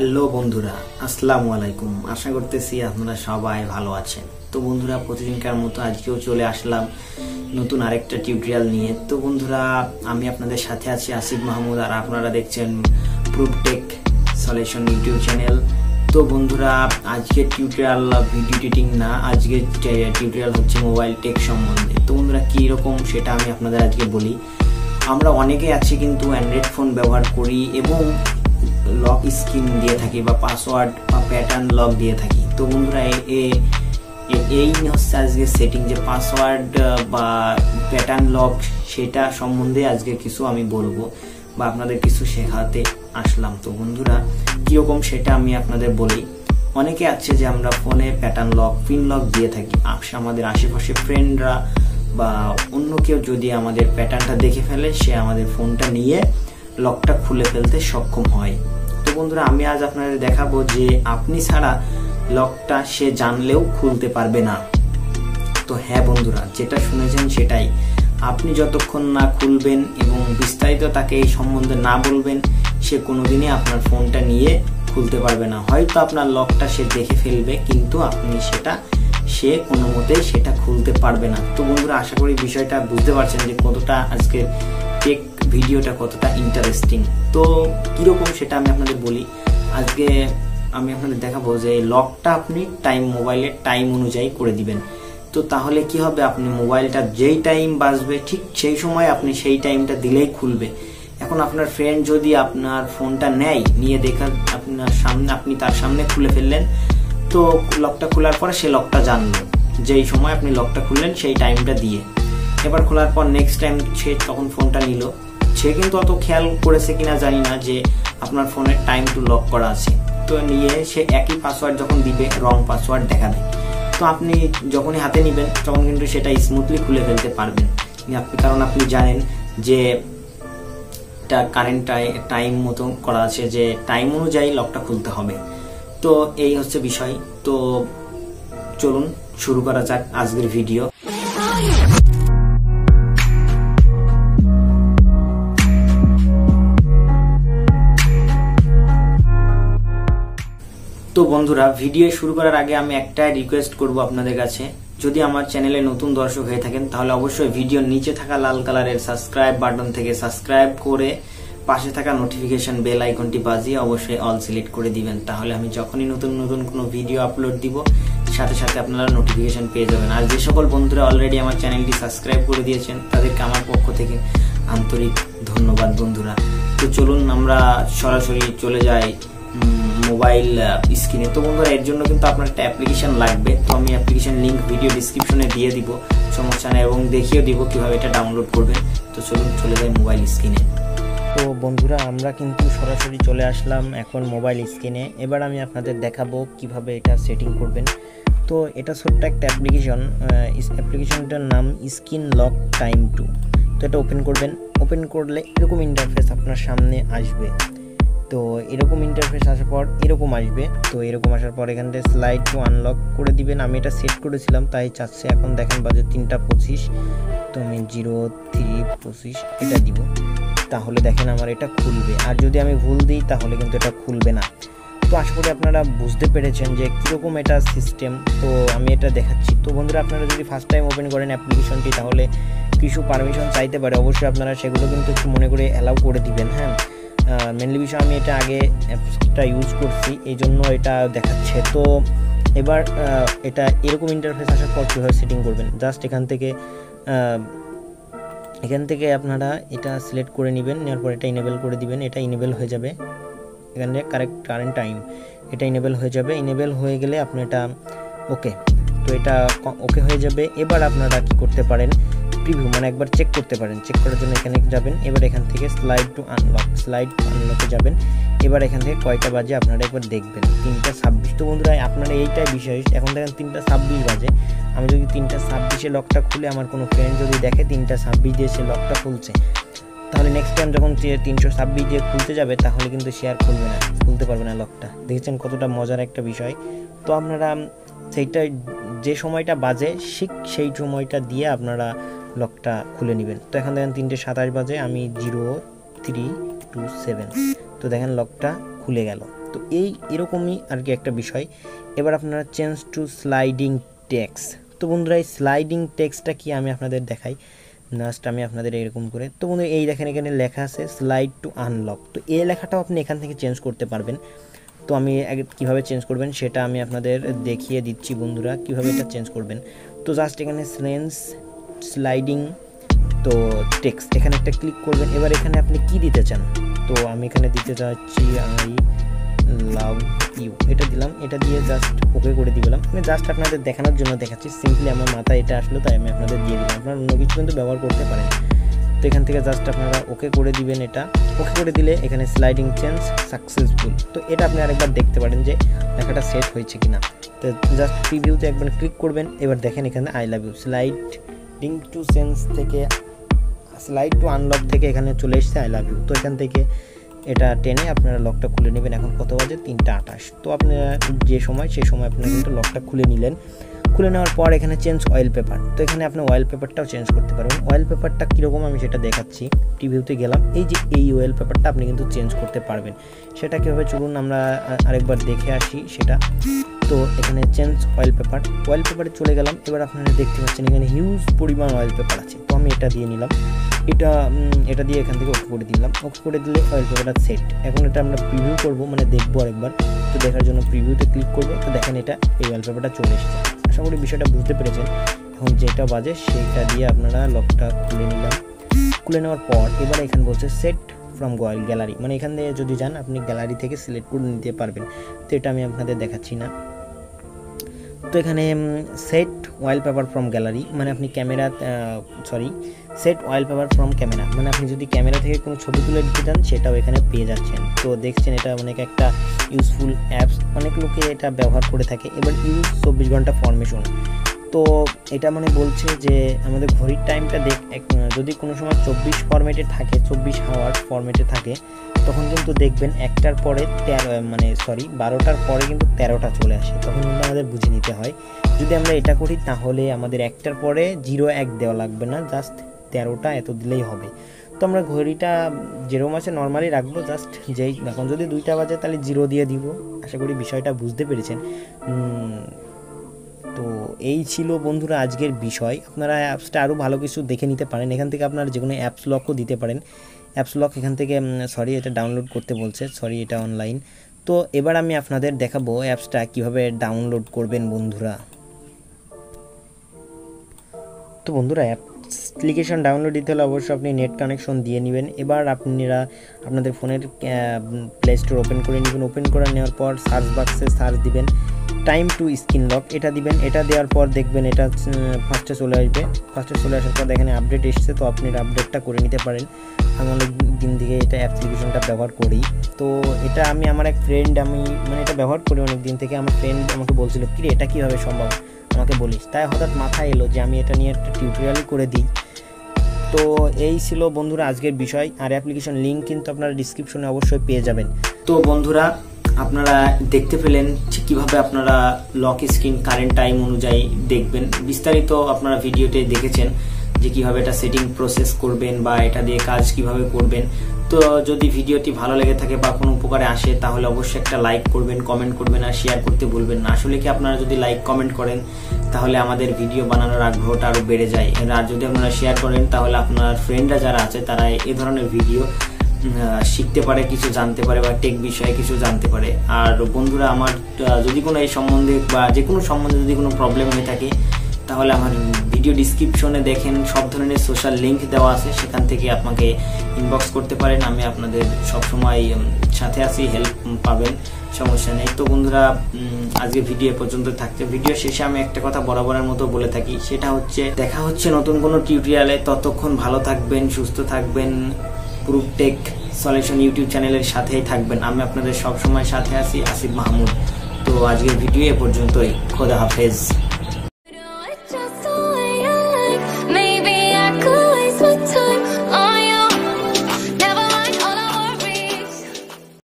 Hello বন্ধুরা, আসসালামু আলাইকুম। আশা করতেছি আপনারা সবাই ভালো আছেন। তো বন্ধুরা, প্রতিদিনকার মতো আজকেও চলে আসলাম নতুন আরেকটা টিউটোরিয়াল নিয়ে। তো বন্ধুরা, আমি আপনাদের সাথে আছি আসিফ মাহমুদ, আর আপনারা দেখছেন প্রুফটেক সলিউশন ইউটিউব চ্যানেল। তো বন্ধুরা, আজকে টিউটোরিয়াল ভিডিও এডিটিং না, আজকে টিউটোরিয়াল হচ্ছে মোবাইল টেক সম্বন্ধে। তো বন্ধুরা, কীরকম সেটা আমি আপনাদের আজকে বলি। আমরা অনেকে আছি কিন্তু অ্যান্ড্রয়েড ফোন ব্যবহার করি এবং লক স্ক্রিন দিয়ে থাকি বা পাসওয়ার্ড বা প্যাটার্ন লক দিয়ে থাকি। তো বন্ধুরা, এই হচ্ছে আজকে সেটিং, যে পাসওয়ার্ড বা প্যাটার্ন লক সেটা সম্বন্ধে আজকে কিছু আমি বলবো বা আপনাদের কিছু শেখাতে আসলাম। তো বন্ধুরা, কীরকম সেটা আমি আপনাদের বলি। অনেকে আছে যে আমরা ফোনে প্যাটার্ন লক, পিন লক দিয়ে থাকি। আমাদের আশেপাশে ফ্রেন্ডরা বা অন্য কেউ যদি আমাদের প্যাটার্নটা দেখে ফেলে, সে আমাদের ফোনটা নিয়ে লকটা খুলে ফেলতে সক্ষম হয়। তো বন্ধুরা, আমি আজ আপনাদের দেখাবো যে আপনি ছাড়া লকটা সে জানলেও খুলতে পারবে না। তো হ্যাঁ বন্ধুরা, যেটা শুনেছেন সেটাই। আপনি যতক্ষণ না খুলবেন এবং বিস্তারিত তাকে এই সম্বন্ধে না বলবেন, সে কোনোদিনই আপনার ফোনটা নিয়ে খুলতে পারবে না। হয়তো আপনার লকটা সে দেখে ফেলবে, কিন্তু আপনি সে কোনো মতেই সেটা খুলতে পারবে না। তো বন্ধুরা, আশা করি বিষয়টা বুঝতে পারছেন যে কতটা আজকে টেক ভিডিওটা কতটা ইন্টারেস্টিং। তো কীরকম সেটা আমি আপনাদের বলি। আজকে আমি আপনাদের দেখাবো যে লকটা আপনি মোবাইলের টাইম অনুযায়ী করে দিবেন। তো তাহলে কি হবে, আপনি মোবাইলটা যেই টাইম বাজবে ঠিক সেই সময় আপনি সেই টাইমটা দিলেই খুলবে। এখন আপনার ফ্রেন্ড যদি আপনার ফোনটা নিয়ে আপনি তার সামনে খুলে ফেললেন, তো লকটা খোলার পরে সে লকটা জানলো যেই সময় আপনি লকটা খুললেন সেই টাইমটা দিয়ে। এবার খোলার পর নেক্সট টাইম সে তখন ফোনটা নিল, সে কিন্তু অত খেয়াল করেছে কিনা জানি না যে আপনার ফোনের টাইম টু লক করা আছে। তো নিয়ে সে একই পাসওয়ার্ড যখন দিবে, রং পাসওয়ার্ড দেখাবে। তো আপনি যখনই হাতে নেবেন তখন কিন্তু সেটা স্মুথলি খুলে ফেলতে পারবেন কারণ আপনি জানেন যে এটা কারেন্ট টাইম মতো করা আছে, যে টাইম অনুযায়ী লকটা খুলতে হবে। তো এই হচ্ছে বিষয়। তো চলুন শুরু করা যাক আজকের ভিডিও। তো বন্ধুরা, ভিডিও শুরু করার আগে আমি একটা রিকোয়েস্ট করব আপনাদের কাছে। যদি আমার চ্যানেলে নতুন দর্শক হয়ে থাকেন, তাহলে অবশ্যই ভিডিওর নিচে থাকা লাল কালারের সাবস্ক্রাইব বাটন থেকে সাবস্ক্রাইব করে পাশে থাকা নোটিফিকেশন বেল আইকনটি বাজিয়ে অবশ্যই অল সিলেক্ট করে দিবেন। তাহলে আমি যখনই নতুন নতুন কোনো ভিডিও আপলোড দিব, সাথে সাথে আপনারা নোটিফিকেশন পেয়ে যাবেন। আর যে সকল বন্ধুরা অলরেডি আমার চ্যানেলটি সাবস্ক্রাইব করে দিয়েছেন, তাদেরকে আমার পক্ষ থেকে আন্তরিক ধন্যবাদ বন্ধুরা। তো চলুন আমরা সরাসরি চলে যাই মোবাইল স্ক্রিনে। তো বন্ধুরা, এর জন্য কিন্তু আপনার একটা অ্যাপ্লিকেশন লাগবে। তো আমি অ্যাপ্লিকেশন লিঙ্ক ভিডিও ডিসক্রিপশনে দিয়ে দিব, সমস্যা নেই, এবং দেখিয়ে দিব কিভাবে এটা ডাউনলোড করবেন। তো চলুন চলে যাই মোবাইল স্ক্রিনে। তো বন্ধুরা, আমরা কিন্তু সরাসরি চলে আসলাম এখন মোবাইল স্ক্রিনে। এবার আমি আপনাদের দেখাবো কিভাবে এটা সেটিং করবেন। তো এটা ছোট্ট একটা অ্যাপ্লিকেশনটার নাম স্ক্রিন লক টাইম টু। তো এটা ওপেন করবেন। ওপেন করলে এরকম ইন্টারফেস আপনার সামনে আসবে। তো এরকম ইন্টারফেস আসার পর এরকম আসবে। তো এরকম আসার পর এখান থেকে স্লাইড টু আনলক করে দিবেন। আমি এটা সেট করেছিলাম তাই চাচ্ছে। এখন দেখেন বাজে 3:25। তো আমি 03:25 এটা দিব। তাহলে দেখেন আমার এটা খুলবে। আর যদি আমি ভুল দিই তাহলে কিন্তু এটা খুলবে না। তো আশা করি আপনারা বুঝতে পেরেছেন যে কীরকম এটা সিস্টেম। তো আমি এটা দেখাচ্ছি। তো বন্ধুরা, আপনারা যদি ফার্স্ট টাইম ওপেন করেন অ্যাপ্লিকেশনটি, তাহলে কিছু পারমিশন চাইতে পারে। অবশ্যই আপনারা সেগুলো কিন্তু একটু মনে করে অ্যালাউ করে দিবেন। হ্যাঁ, মেনলি বিষয় আমি এটা আগে অ্যাপসটা ইউজ করছি, এই জন্য এটা দেখাচ্ছে। তো এবার এটা এরকম ইন্টারফেস আসার পর কীভাবে সেটিং করবেন, জাস্ট এখান থেকে আপনারা এটা সিলেক্ট করে নেবেন। নেওয়ার পর এটা ইনেবল করে দিবেন। এটা ইনেবল হয়ে যাবে। এখানে কারেন্ট টাইম এটা ইনেবল হয়ে যাবে। ইনেবল হয়ে গেলে আপনি এটা ওকে। তো এটা ওকে হয়ে যাবে। এবার আপনারা কি করতে পারেন, প্রিভিউ মানে একবার চেক করতে পারেন। চেক করার জন্য এখানে যাবেন। এবার এখান থেকে স্লাইড টু আনলকে যাবেন। এবার এখান থেকে কয়টা বাজে আপনারা একবার দেখবেন, 3:26। তো বন্ধুরা, আপনারা এইটাই বিষয়। এখন দেখেন 3:26 বাজে। আমি যদি 3:26 লকটা খুলে, আমার কোনো ফ্রেন্ড যদি দেখে 3:26 দিয়ে সে লকটা খুলছে, তাহলে নেক্সট টাইম যখন 326 দিয়ে খুলতে যাবে, তাহলে কিন্তু সে আর খুলতে পারবে না লকটা। দেখেছেন কতটা মজার একটা বিষয়। তো আপনারা সেইটা যে সময়টা বাজে সেই সময়টা দিয়ে আপনারা লকটা খুলে নেবেন। তো এখন দেখেন 3:27 বাজে, আমি 03:27। তো দেখেন লকটা খুলে গেল। তো এরকমই আর কি একটা বিষয়। এবার আপনারা চেঞ্জ টু স্লাইডিং টেক্সট। তো বন্ধুরা এই স্লাইডিং টেক্সটটা কি আমি আপনাদের দেখাই। জাস্ট আমি আপনাদের এরকম করে, তো বন্ধুরা এই দেখেন এখানে লেখা আছে স্লাইড টু আনলক। তো এই লেখাটাও আপনি এখান থেকে চেঞ্জ করতে পারবেন। তো আমি কীভাবে চেঞ্জ করবেন সেটা আমি আপনাদের দেখিয়ে দিচ্ছি বন্ধুরা, কীভাবে এটা চেঞ্জ করবেন। তো জাস্ট এখানে স্লাইডিং তো টেক্সট এখানে একটা ক্লিক করবেন। এবার এখানে আপনি কি দিতে চান, তো আমি এখানে দিতে চাচ্ছি আই লাভ ইউ, এটা দিলাম। এটা দিয়ে জাস্ট ওকে করে দিলাম। আমি জাস্ট আপনাদের দেখানোর জন্য দেখাচ্ছি, সিম্পলি আমার মাথায় এটা আসলো তাই আমি আপনাদের দিয়ে দিলাম। আপনারা অন্য কিছু কিন্তু ব্যবহার করতে পারেন। তো এখান থেকে জাস্ট আপনারা ওকে করে দিবেন। এটা ওকে করে দিলে এখানে স্লাইডিং চেঞ্জ সাকসেসফুল। তো এটা আপনি আরেকবার দেখতে পারেন যে লেখাটা সেট হয়েছে কিনা। তো জাস্ট প্রিভিউতে একবার ক্লিক করবেন। এবার দেখেন এখানে I love you sliding to change থেকে স্লাইড টু আনলক থেকে এখানে চলে এসেছে আই লাভ ইউ। তো এখান থেকে এটা টেনে আপনারা লকটা খুলে নেবেন। এখন কত বাজে, 3:28। তো আপনারা যে সময় সেই সময় আপনারা কিন্তু লকটা খুলে নিলেন। খুলে নেওয়ার পর এখানে চেঞ্জ অয়েল পেপার। তো এখানে আপনি অয়েল পেপারটাও চেঞ্জ করতে পারবেন। অয়েল পেপারটা কীরকম আমি সেটা দেখাচ্ছি। টিভিতে গেলাম, এই যে এই অয়েল পেপারটা আপনি কিন্তু চেঞ্জ করতে পারবেন। সেটা কীভাবে চলুন আমরা আরেকবার দেখে আসি সেটা। তো এখানে চেঞ্জ অয়েল পেপারে চলে গেলাম। এবার আপনারা দেখতে পাচ্ছেন এখানে হিউজ পরিমাণ অয়েল পেপার আছে। তো আমি এটা দিয়ে নিলাম। এটা দিয়ে এখান থেকে ওকে করে দিলাম। ওকে করে দিলে অয়েল পেপারটা সেট। এখন এটা আমরা প্রিভিউ করব, মানে দেখবো আরেকবার। তো দেখার জন্য প্রিভিউতে ক্লিক করবো। তো দেখেন এটা এই অয়েল পেপারটা চলে এসেছে। আশা করি বিষয়টা বুঝতে পেরেছেন। এখন যেটা বাজে সেইটা দিয়ে আপনারা লকটা খুলে নিলাম। খুলে নেওয়ার পর এবার এখানে বলছে সেট ফ্রম গ্যালারি, মানে এখান থেকে যদি যান আপনি গ্যালারি থেকে সিলেক্ট করে নিতে পারবেন। তো এটা আমি আপনাদের দেখাচ্ছি না। তো এখানে set oil paper from gallery, মানে আপনি set oil paper from camera, মানে আপনি যদি ক্যামেরা থেকে কোনো ছবি তুলে দিতে চান সেটাও এখানে পেয়ে যাচ্ছেন। তো দেখছেন এটা অনেক একটা ইউজফুল অ্যাপস, অনেক লোকে এটা ব্যবহার করে থাকে। এবার 24 ঘন্টা ফরমেশন। তো এটা মানে বলছে যে আমাদের ঘড়ির টাইমটা যদি কোনো সময় 24 ফরম্যাটে থাকে, 24 আওয়ার ফরম্যাটে থাকে, তখন কিন্তু দেখবেন 1টার পরে 12টার পরে কিন্তু 13টা চলে আসে। তখন কিন্তু আমাদের বুঝে নিতে হয়। যদি আমরা এটা করি তাহলে আমাদের 1টার পরে 01 দেওয়া লাগবে না, জাস্ট 13টা এত দিলেই হবে। তো আমরা ঘড়িটা যেরকম আছে নর্মালি রাখবো, জাস্ট এখন যদি 2টা বাজে তাহলে 0 দিয়ে দিব। আশা করি বিষয়টা বুঝতে পেরেছেন। তো এই ছিল বন্ধুরা আজকের বিষয়। আপনারা অ্যাপসটা আরও ভালো কিছু দেখে নিতে পারেন। এখান থেকে আপনারা যে কোনো অ্যাপস লকও দিতে পারেন। অ্যাপস লক এখান থেকে এটা ডাউনলোড করতে বলছে, এটা অনলাইন। তো এবার আমি আপনাদের দেখাবো অ্যাপসটা কিভাবে ডাউনলোড করবেন বন্ধুরা। তো বন্ধুরা অ্যাপ্লিকেশন ডাউনলোড দিতে হলে অবশ্যই আপনি নেট কানেকশন দিয়ে নেবেন। এবার আপনারা আপনাদের ফোনের প্লে স্টোর ওপেন করে নেবেন। ওপেন করে নেওয়ার পর সার্চ বক্সে সার্চ দিবেন টাইম টু স্ক্রিন লক, এটা দিবেন। এটা দেওয়ার পর দেখবেন এটা ফার্স্টে চলে আসবে। ফার্স্টে চলে আসার পর দেখেন আপডেট এসছে। তো আপনি আপডেটটা করে নিতে পারেন। আমি অনেক দিন থেকে এটা অ্যাপ্লিকেশনটা ব্যবহার করি। তো এটা আমি আমার এক ফ্রেন্ড এটা ব্যবহার করি অনেক দিন থেকে। আমার ফ্রেন্ড আমাকে বলছিল কি রে এটা কীভাবে সম্ভব আমাকে বলিস, তাই হঠাৎ মাথায় এলো যে আমি এটা নিয়ে একটা টিউটোরিয়ালই করে দিই। তো এই ছিল বন্ধুরা আজকের বিষয়। আর অ্যাপ্লিকেশন লিঙ্ক কিন্তু আপনারা ডিসক্রিপশনে অবশ্যই পেয়ে যাবেন। তো বন্ধুরা আপনারা দেখতে পেলেন যে কীভাবে আপনারা লক স্ক্রিন কারেন্ট টাইম অনুযায়ী দেখবেন। বিস্তারিত আপনারা ভিডিওতে দেখেছেন যে কীভাবে এটা সেটিং প্রসেস করবেন বা এটা দিয়ে কাজ কিভাবে করবেন। তো যদি ভিডিওটি ভালো লেগে থাকে বা কোনো উপকারে আসে তাহলে অবশ্যই একটা লাইক করবেন, কমেন্ট করবেন আর শেয়ার করতে ভুলবেন না। আসলে কি আপনারা যদি লাইক কমেন্ট করেন তাহলে আমাদের ভিডিও বানানোর আগ্রহটা আরও বেড়ে যায়। আর যদি আপনারা শেয়ার করেন তাহলে আপনার ফ্রেন্ডরা যারা আছে তারা এই ধরনের ভিডিও শিখতে পারে, কিছু জানতে পারে বা টেক বিষয়ে কিছু জানতে পারে। আর বন্ধুরা আমার যদি কোনো এই সম্বন্ধে বা যে কোনো সম্বন্ধে যদি কোনো প্রবলেম হয়ে থাকে তাহলে আমার ভিডিও ডিসক্রিপশনে দেখেন সব ধরনের সোশ্যাল লিঙ্ক দেওয়া আছে, সেখান থেকে আপনাকে ইনবক্স করতে পারেন। আমি আপনাদের সবসময় সাথে আছি, হেল্প পাবেন, সমস্যা নেই। তো বন্ধুরা আজকে ভিডিও পর্যন্ত থাকছে। ভিডিও শেষে আমি একটা কথা বরাবরের মতো বলে থাকি, সেটা হচ্ছে দেখা হচ্ছে নতুন কোনো টিউটোরিয়ালে। ততক্ষণ ভালো থাকবেন, সুস্থ থাকবেন, প্রুফ টেক সলিউশন ইউটিউব চ্যানেলের সাথেই থাকবেন। আমি আপনাদের সবসময় সাথে আছি, আসিফ মাহমুদ। তো আজকের ভিডিও এ পর্যন্তই। খোদা হাফেজ।